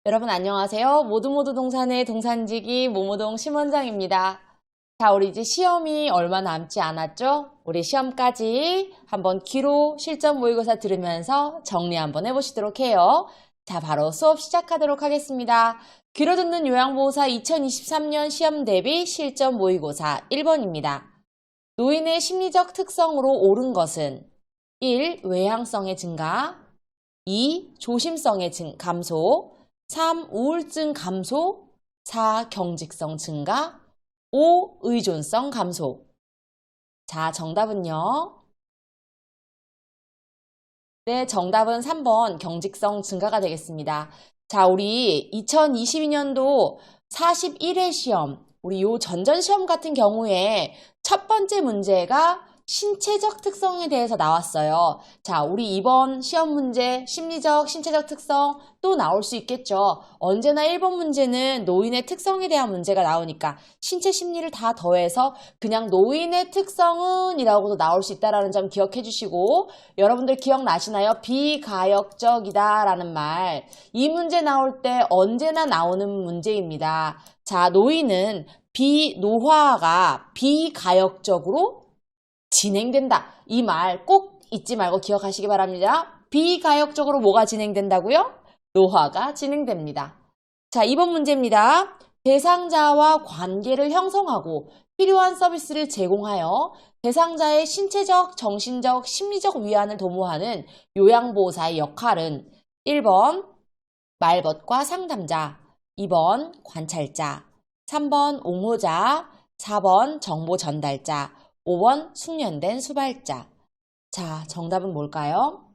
여러분 안녕하세요. 모두 동산의 동산지기 모모동 심원장입니다. 자, 우리 이제 시험이 얼마 남지 않았죠? 우리 시험까지 한번 귀로 실전 모의고사 들으면서 정리 한번 해보시도록 해요. 자, 바로 수업 시작하도록 하겠습니다. 귀로 듣는 요양보호사 2023년 시험 대비 실전 모의고사 1번입니다. 노인의 심리적 특성으로 옳은 것은 1. 외향성의 증가 2. 조심성의 감소 3. 우울증 감소 4. 경직성 증가 5. 의존성 감소. 자, 정답은요? 네, 정답은 3번 경직성 증가가 되겠습니다. 자, 우리 2022년도 41회 시험, 우리 요 전전시험 같은 경우에 첫 번째 문제가 신체적 특성에 대해서 나왔어요. 자, 우리 이번 시험 문제 심리적, 신체적 특성 또 나올 수 있겠죠. 언제나 1번 문제는 노인의 특성에 대한 문제가 나오니까 신체 심리를 다 더해서 그냥 노인의 특성은 이라고도 나올 수 있다는 점 기억해 주시고, 여러분들 기억나시나요? 비가역적이다 라는 말. 이 문제 나올 때 언제나 나오는 문제입니다. 자, 노인은 노화가 비가역적으로 진행된다. 이 말 꼭 잊지 말고 기억하시기 바랍니다. 비가역적으로 뭐가 진행된다고요? 노화가 진행됩니다. 자, 2번 문제입니다. 대상자와 관계를 형성하고 필요한 서비스를 제공하여 대상자의 신체적, 정신적, 심리적 위안을 도모하는 요양보호사의 역할은 1번 말벗과 상담자, 2번 관찰자, 3번 옹호자, 4번 정보 전달자, 5번 숙련된 수발자. 자, 정답은 뭘까요?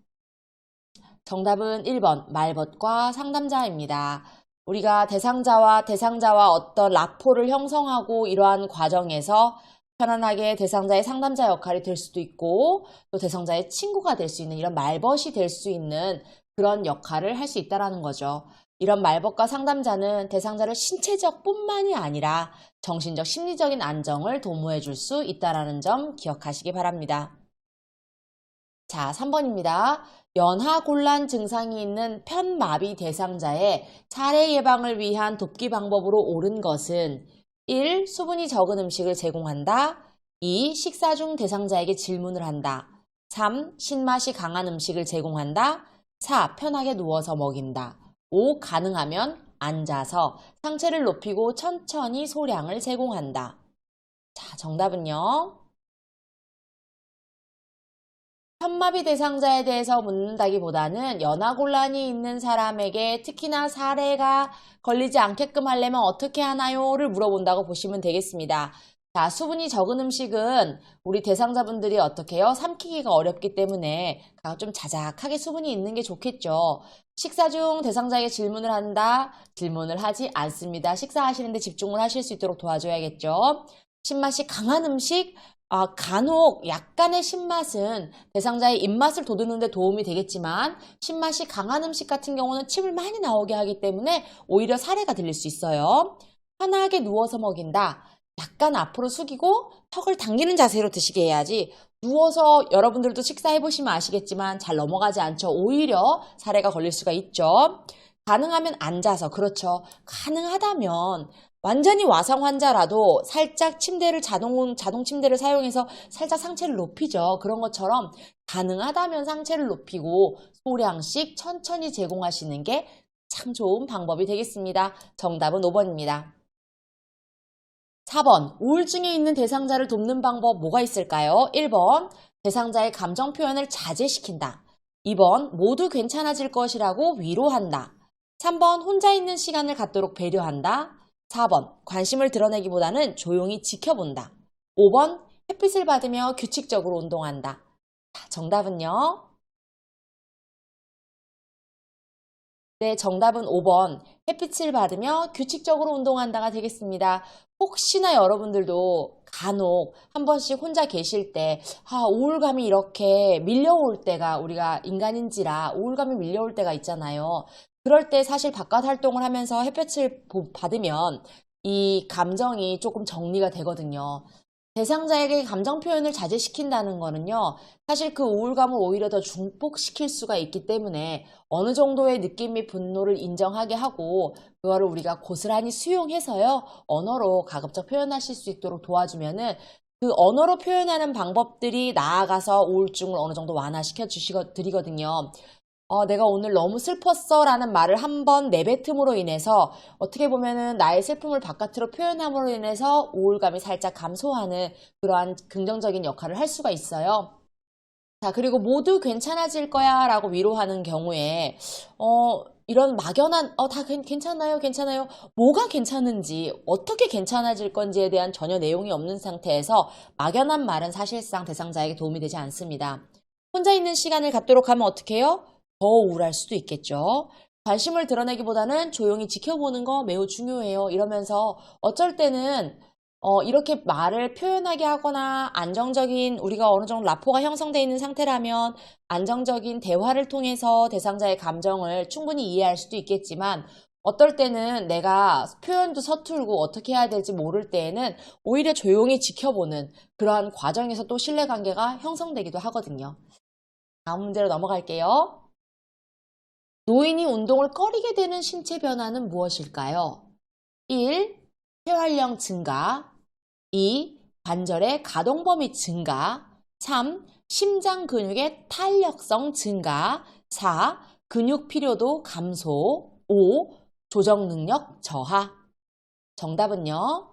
정답은 1번 말벗과 상담자입니다. 우리가 대상자와 어떤 라포를 형성하고 이러한 과정에서 편안하게 대상자의 상담자 역할이 될 수도 있고 또 대상자의 친구가 될 수 있는 이런 말벗이 될 수 있는 그런 역할을 할 수 있다는 거죠. 이런 말벗과 상담자는 대상자를 신체적 뿐만이 아니라 정신적, 심리적인 안정을 도모해 줄 수 있다는 점 기억하시기 바랍니다. 자, 3번입니다. 연하곤란 증상이 있는 편마비 대상자의 차례 예방을 위한 돕기 방법으로 옳은 것은 1. 수분이 적은 음식을 제공한다. 2. 식사 중 대상자에게 질문을 한다. 3. 신맛이 강한 음식을 제공한다. 4. 편하게 누워서 먹인다. 5. 가능하면 앉아서 상체를 높이고 천천히 소량을 제공한다. 자, 정답은요? 편마비 대상자에 대해서 묻는다기보다는 연하곤란이 있는 사람에게 특히나 사례가 걸리지 않게끔 하려면 어떻게 하나요?를 물어본다고 보시면 되겠습니다. 자, 수분이 적은 음식은 우리 대상자분들이 어떻게 해요? 삼키기가 어렵기 때문에 좀 자작하게 수분이 있는 게 좋겠죠. 식사 중 대상자에게 질문을 한다. 질문을 하지 않습니다. 식사하시는데 집중을 하실 수 있도록 도와줘야겠죠. 신맛이 강한 음식, 간혹 약간의 신맛은 대상자의 입맛을 돋우는 데 도움이 되겠지만 신맛이 강한 음식 같은 경우는 침을 많이 나오게 하기 때문에 오히려 사례가 들릴 수 있어요. 편하게 누워서 먹인다. 약간 앞으로 숙이고 턱을 당기는 자세로 드시게 해야지 누워서 여러분들도 식사해보시면 아시겠지만 잘 넘어가지 않죠. 오히려 사례가 걸릴 수가 있죠. 가능하면 앉아서, 그렇죠. 가능하다면 완전히 와상 환자라도 살짝 자동 침대를 사용해서 살짝 상체를 높이죠. 그런 것처럼 가능하다면 상체를 높이고 소량씩 천천히 제공하시는 게 참 좋은 방법이 되겠습니다. 정답은 5번입니다. 4번, 우울증에 있는 대상자를 돕는 방법 뭐가 있을까요? 1번, 대상자의 감정 표현을 자제시킨다. 2번, 모두 괜찮아질 것이라고 위로한다. 3번, 혼자 있는 시간을 갖도록 배려한다. 4번, 관심을 드러내기보다는 조용히 지켜본다. 5번, 햇빛을 받으며 규칙적으로 운동한다. 자, 정답은요? 네, 정답은 5번, 햇빛을 받으며 규칙적으로 운동한다가 되겠습니다. 혹시나 여러분들도 간혹 한 번씩 혼자 계실 때 우울감이 이렇게 밀려올 때가, 우리가 인간인지라 우울감이 밀려올 때가 있잖아요. 그럴 때 사실 바깥 활동을 하면서 햇볕을 받으면 이 감정이 조금 정리가 되거든요. 대상자에게 감정 표현을 자제시킨다는 거는요, 사실 그 우울감을 오히려 더 중폭시킬 수가 있기 때문에 어느 정도의 느낌 및 분노를 인정하게 하고 그거를 우리가 고스란히 수용해서요, 언어로 가급적 표현하실 수 있도록 도와주면은 그 언어로 표현하는 방법들이 나아가서 우울증을 어느 정도 완화시켜 드리거든요. 내가 오늘 너무 슬펐어 라는 말을 한번 내뱉음으로 인해서 어떻게 보면은 나의 슬픔을 바깥으로 표현함으로 인해서 우울감이 살짝 감소하는 그러한 긍정적인 역할을 할 수가 있어요. 자, 그리고 모두 괜찮아질 거야 라고 위로하는 경우에, 이런 막연한, 다 괜찮아요, 괜찮아요. 뭐가 괜찮은지, 어떻게 괜찮아질 건지에 대한 전혀 내용이 없는 상태에서 막연한 말은 사실상 대상자에게 도움이 되지 않습니다. 혼자 있는 시간을 갖도록 하면 어떻게 해요? 더 우울할 수도 있겠죠. 관심을 드러내기보다는 조용히 지켜보는 거 매우 중요해요. 이러면서 어쩔 때는 이렇게 말을 표현하게 하거나 안정적인 우리가 어느 정도 라포가 형성되어 있는 상태라면 안정적인 대화를 통해서 대상자의 감정을 충분히 이해할 수도 있겠지만 어떨 때는 내가 표현도 서툴고 어떻게 해야 될지 모를 때에는 오히려 조용히 지켜보는 그러한 과정에서 또 신뢰관계가 형성되기도 하거든요. 다음 문제로 넘어갈게요. 노인이 운동을 꺼리게 되는 신체 변화는 무엇일까요? 1. 폐활량 증가 2. 관절의 가동 범위 증가 3. 심장 근육의 탄력성 증가 4. 근육 피로도 감소 5. 조정 능력 저하 정답은요?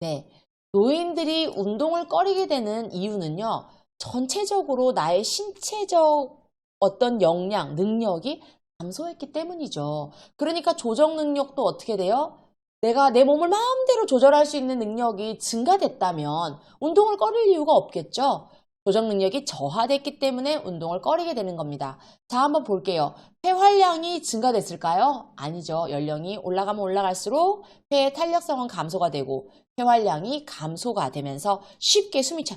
네. 노인들이 운동을 꺼리게 되는 이유는요. 전체적으로 나의 신체적 어떤 역량, 능력이 감소했기 때문이죠. 그러니까 조정 능력도 어떻게 돼요? 내가 내 몸을 마음대로 조절할 수 있는 능력이 증가됐다면 운동을 꺼릴 이유가 없겠죠. 조정 능력이 저하됐기 때문에 운동을 꺼리게 되는 겁니다. 자, 한번 볼게요. 폐활량이 증가됐을까요? 아니죠. 연령이 올라가면 올라갈수록 폐의 탄력성은 감소가 되고 폐활량이 감소가 되면서 쉽게 숨이 차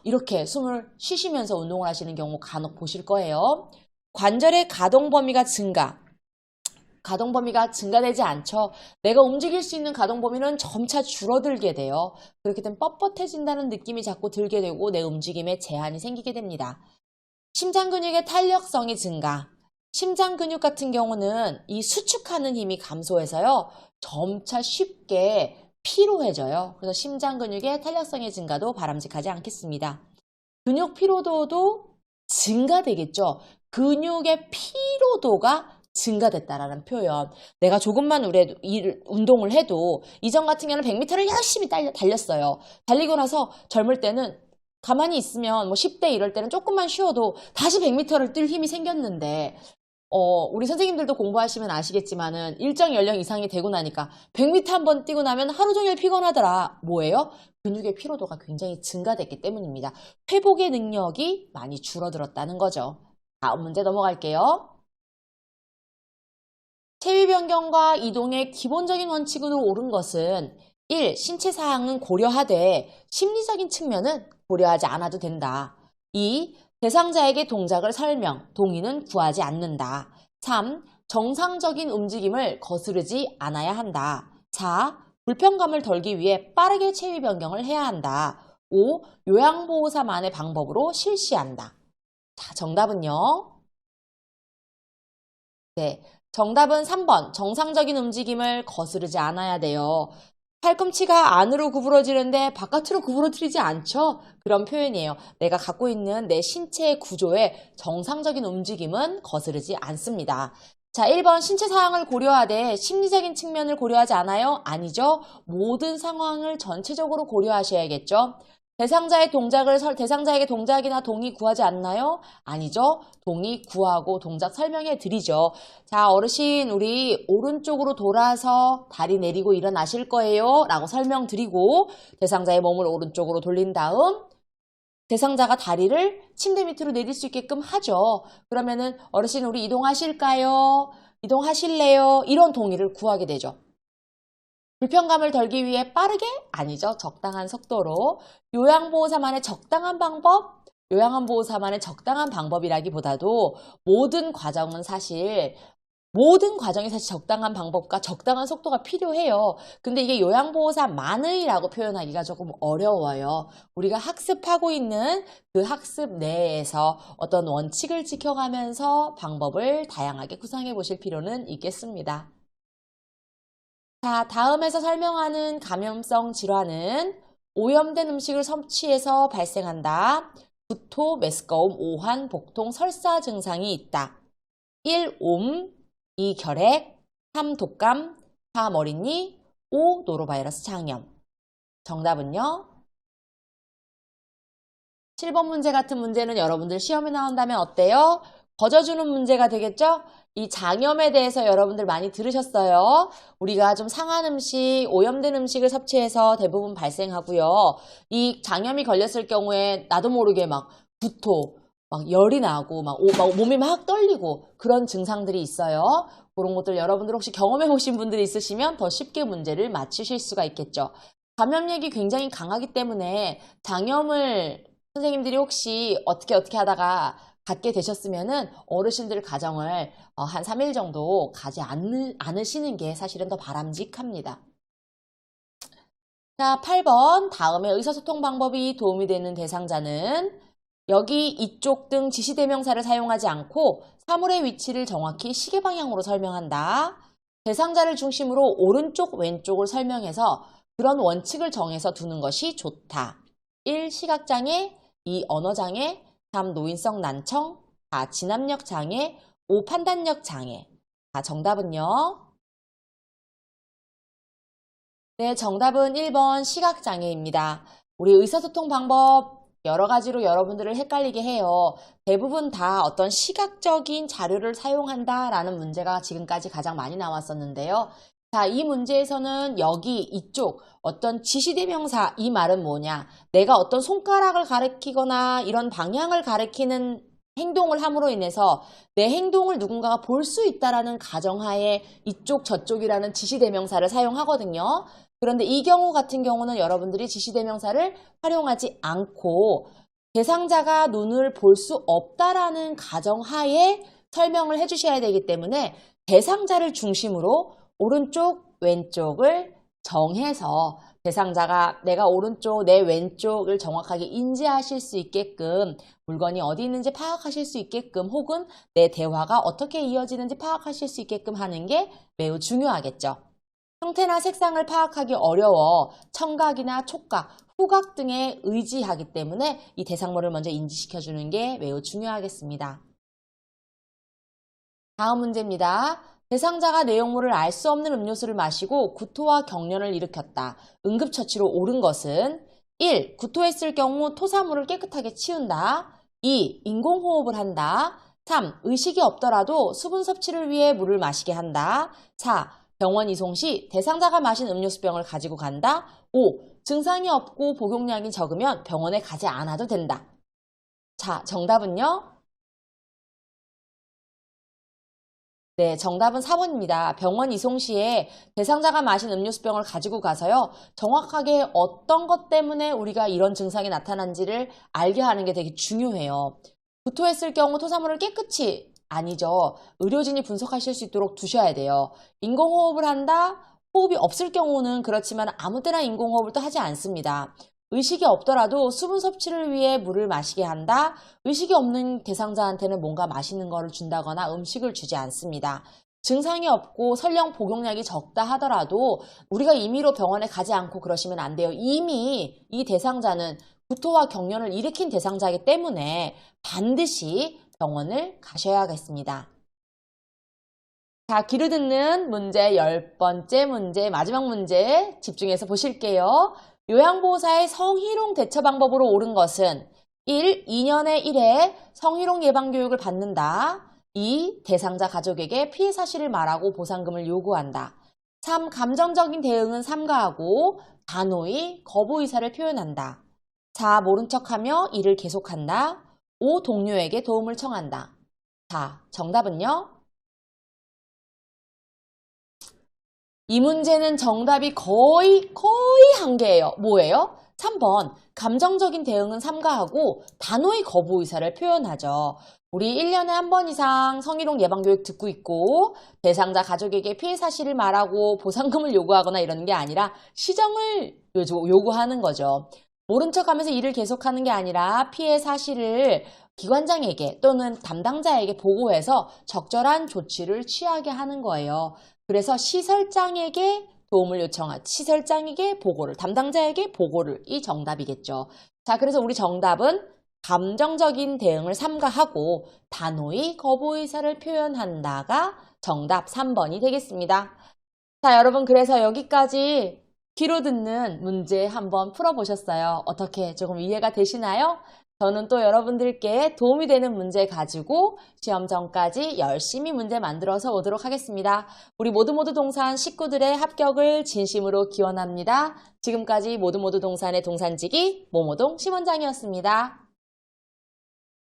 이렇게 숨을 쉬시면서 운동을 하시는 경우 간혹 보실 거예요. 관절의 가동 범위가 가동 범위가 증가되지 않죠. 내가 움직일 수 있는 가동 범위는 점차 줄어들게 돼요. 그렇게 되면 뻣뻣해진다는 느낌이 자꾸 들게 되고 내 움직임에 제한이 생기게 됩니다. 심장 근육의 탄력성이 증가. 심장 근육 같은 경우는 이 수축하는 힘이 감소해서요. 점차 쉽게 피로해져요. 그래서 심장 근육의 탄력성의 증가도 바람직하지 않겠습니다. 근육 피로도도 증가되겠죠. 근육의 피로도가 증가됐다라는 표현. 내가 조금만 운동을 해도 이전 같은 경우는 100m를 열심히 달렸어요. 달리고 나서 젊을 때는 가만히 있으면 뭐 10대 이럴 때는 조금만 쉬어도 다시 100m를 뛸 힘이 생겼는데 우리 선생님들도 공부하시면 아시겠지만은 일정 연령 이상이 되고 나니까 100m 한번 뛰고 나면 하루 종일 피곤하더라. 뭐예요? 근육의 피로도가 굉장히 증가됐기 때문입니다. 회복의 능력이 많이 줄어들었다는 거죠. 다음 문제 넘어갈게요. 체위 변경과 이동의 기본적인 원칙으로 옳은 것은 1. 신체 사항은 고려하되 심리적인 측면은 고려하지 않아도 된다. 2. 대상자에게 동작을 설명, 동의는 구하지 않는다. 3. 정상적인 움직임을 거스르지 않아야 한다. 4. 불편감을 덜기 위해 빠르게 체위 변경을 해야 한다. 5. 요양보호사만의 방법으로 실시한다. 자, 정답은요? 네. 정답은 3번. 정상적인 움직임을 거스르지 않아야 돼요. 팔꿈치가 안으로 구부러지는데 바깥으로 구부러뜨리지 않죠? 그런 표현이에요. 내가 갖고 있는 내 신체 구조의 정상적인 움직임은 거스르지 않습니다. 자, 1번 신체 상황을 고려하되 심리적인 측면을 고려하지 않아요? 아니죠. 모든 상황을 전체적으로 고려하셔야겠죠. 대상자에게 동작이나 동의 구하지 않나요? 아니죠. 동의 구하고 동작 설명해 드리죠. 자, 어르신, 우리 오른쪽으로 돌아서 다리 내리고 일어나실 거예요. 라고 설명드리고 대상자의 몸을 오른쪽으로 돌린 다음 대상자가 다리를 침대 밑으로 내릴 수 있게끔 하죠. 그러면은 어르신, 우리 이동하실까요? 이동하실래요? 이런 동의를 구하게 되죠. 불편감을 덜기 위해 빠르게? 아니죠. 적당한 속도로. 요양보호사만의 적당한 방법? 요양보호사만의 적당한 방법이라기보다도 모든 과정은 사실 모든 과정에 사실 적당한 방법과 적당한 속도가 필요해요. 근데 이게 요양보호사만의라고 표현하기가 조금 어려워요. 우리가 학습하고 있는 그 학습 내에서 어떤 원칙을 지켜가면서 방법을 다양하게 구상해 보실 필요는 있겠습니다. 자, 다음에서 설명하는 감염성 질환은 오염된 음식을 섭취해서 발생한다. 구토, 메스꺼움, 오한, 복통, 설사 증상이 있다. 1. 옴, 2. 결핵, 3. 독감, 4. 머리니, 5. 노로바이러스 장염. 정답은요? 7번 문제 같은 문제는 여러분들 시험에 나온다면 어때요? 거저주는 문제가 되겠죠? 이 장염에 대해서 여러분들 많이 들으셨어요. 우리가 좀 상한 음식, 오염된 음식을 섭취해서 대부분 발생하고요. 이 장염이 걸렸을 경우에 나도 모르게 막 구토, 막 열이 나고 막 몸이 막 떨리고 그런 증상들이 있어요. 그런 것들 여러분들 혹시 경험해 보신 분들이 있으시면 더 쉽게 문제를 맞추실 수가 있겠죠. 감염력이 굉장히 강하기 때문에 장염을 선생님들이 혹시 어떻게 하다가 갖게 되셨으면은 어르신들 가정을 한 3일 정도 가지 않으시는 게 사실은 더 바람직합니다. 자, 8번 다음에 의사소통 방법이 도움이 되는 대상자는 여기 이쪽 등 지시대명사를 사용하지 않고 사물의 위치를 정확히 시계 방향으로 설명한다. 대상자를 중심으로 오른쪽 왼쪽을 설명해서 그런 원칙을 정해서 두는 것이 좋다. 1. 시각장애, 2. 언어장애, 3. 노인성 난청, 4. 진압력 장애, 5. 판단력 장애. 자, 정답은요? 네, 정답은 1번 시각장애입니다. 우리 의사소통 방법 여러 가지로 여러분들을 헷갈리게 해요. 대부분 다 어떤 시각적인 자료를 사용한다라는 문제가 지금까지 가장 많이 나왔었는데요. 자, 이 문제에서는 여기 이쪽 어떤 지시대명사 이 말은 뭐냐? 내가 어떤 손가락을 가리키거나 이런 방향을 가리키는 행동을 함으로 인해서 내 행동을 누군가가 볼 수 있다라는 가정하에 이쪽 저쪽이라는 지시대명사를 사용하거든요. 그런데 이 경우 같은 경우는 여러분들이 지시대명사를 활용하지 않고 대상자가 눈을 볼 수 없다라는 가정하에 설명을 해주셔야 되기 때문에 대상자를 중심으로 오른쪽, 왼쪽을 정해서 대상자가 내가 오른쪽, 내 왼쪽을 정확하게 인지하실 수 있게끔 물건이 어디 있는지 파악하실 수 있게끔 혹은 내 대화가 어떻게 이어지는지 파악하실 수 있게끔 하는 게 매우 중요하겠죠. 형태나 색상을 파악하기 어려워 청각이나 촉각, 후각 등에 의지하기 때문에 이 대상물을 먼저 인지시켜주는 게 매우 중요하겠습니다. 다음 문제입니다. 대상자가 내용물을 알 수 없는 음료수를 마시고 구토와 경련을 일으켰다. 응급처치로 옳은 것은 1. 구토했을 경우 토사물을 깨끗하게 치운다. 2. 인공호흡을 한다. 3. 의식이 없더라도 수분 섭취를 위해 물을 마시게 한다. 4. 병원 이송 시 대상자가 마신 음료수병을 가지고 간다. 5. 증상이 없고 복용량이 적으면 병원에 가지 않아도 된다. 자, 정답은요? 네, 정답은 4번입니다. 병원 이송 시에 대상자가 마신 음료수병을 가지고 가서요. 정확하게 어떤 것 때문에 우리가 이런 증상이 나타난지를 알게 하는 게 되게 중요해요. 구토했을 경우 토사물을 깨끗이 아니죠. 의료진이 분석하실 수 있도록 두셔야 돼요. 인공호흡을 한다? 호흡이 없을 경우는 그렇지만 아무 때나 인공호흡을 또 하지 않습니다. 의식이 없더라도 수분 섭취를 위해 물을 마시게 한다. 의식이 없는 대상자한테는 뭔가 맛있는 거를 준다거나 음식을 주지 않습니다. 증상이 없고 설령 복용량이 적다 하더라도 우리가 임의로 병원에 가지 않고 그러시면 안 돼요. 이미 이 대상자는 구토와 경련을 일으킨 대상자이기 때문에 반드시 병원을 가셔야겠습니다. 자, 귀를 듣는 문제 10번째 문제, 마지막 문제 집중해서 보실게요. 요양보호사의 성희롱 대처 방법으로 옳은 것은 1. 2년에 1회 성희롱 예방 교육을 받는다. 2. 대상자 가족에게 피해 사실을 말하고 보상금을 요구한다. 3. 감정적인 대응은 삼가하고 단호히 거부 의사를 표현한다. 4. 모른 척하며 일을 계속한다. 5. 동료에게 도움을 청한다. 자, 정답은요? 이 문제는 정답이 거의 한 개예요. 뭐예요? 3번 감정적인 대응은 삼가하고 단호히 거부 의사를 표현하죠. 우리 1년에 한 번 이상 성희롱 예방교육 듣고 있고 대상자 가족에게 피해 사실을 말하고 보상금을 요구하거나 이러는 게 아니라 시정을 요구하는 거죠. 모른 척하면서 일을 계속하는 게 아니라 피해 사실을 기관장에게 또는 담당자에게 보고해서 적절한 조치를 취하게 하는 거예요. 그래서 시설장에게 도움을 요청한 시설장에게 보고를, 담당자에게 보고를, 이 정답이겠죠. 자, 그래서 우리 정답은 감정적인 대응을 삼가하고 단호히 거부 의사를 표현한다가 정답 3번이 되겠습니다. 자, 여러분, 그래서 여기까지 귀로 듣는 문제 한번 풀어보셨어요. 어떻게 조금 이해가 되시나요? 저는 또 여러분들께 도움이 되는 문제 가지고 시험 전까지 열심히 문제 만들어서 오도록 하겠습니다. 우리 모두 동산 식구들의 합격을 진심으로 기원합니다. 지금까지 모두 동산의 동산지기 모모동 심원장이었습니다.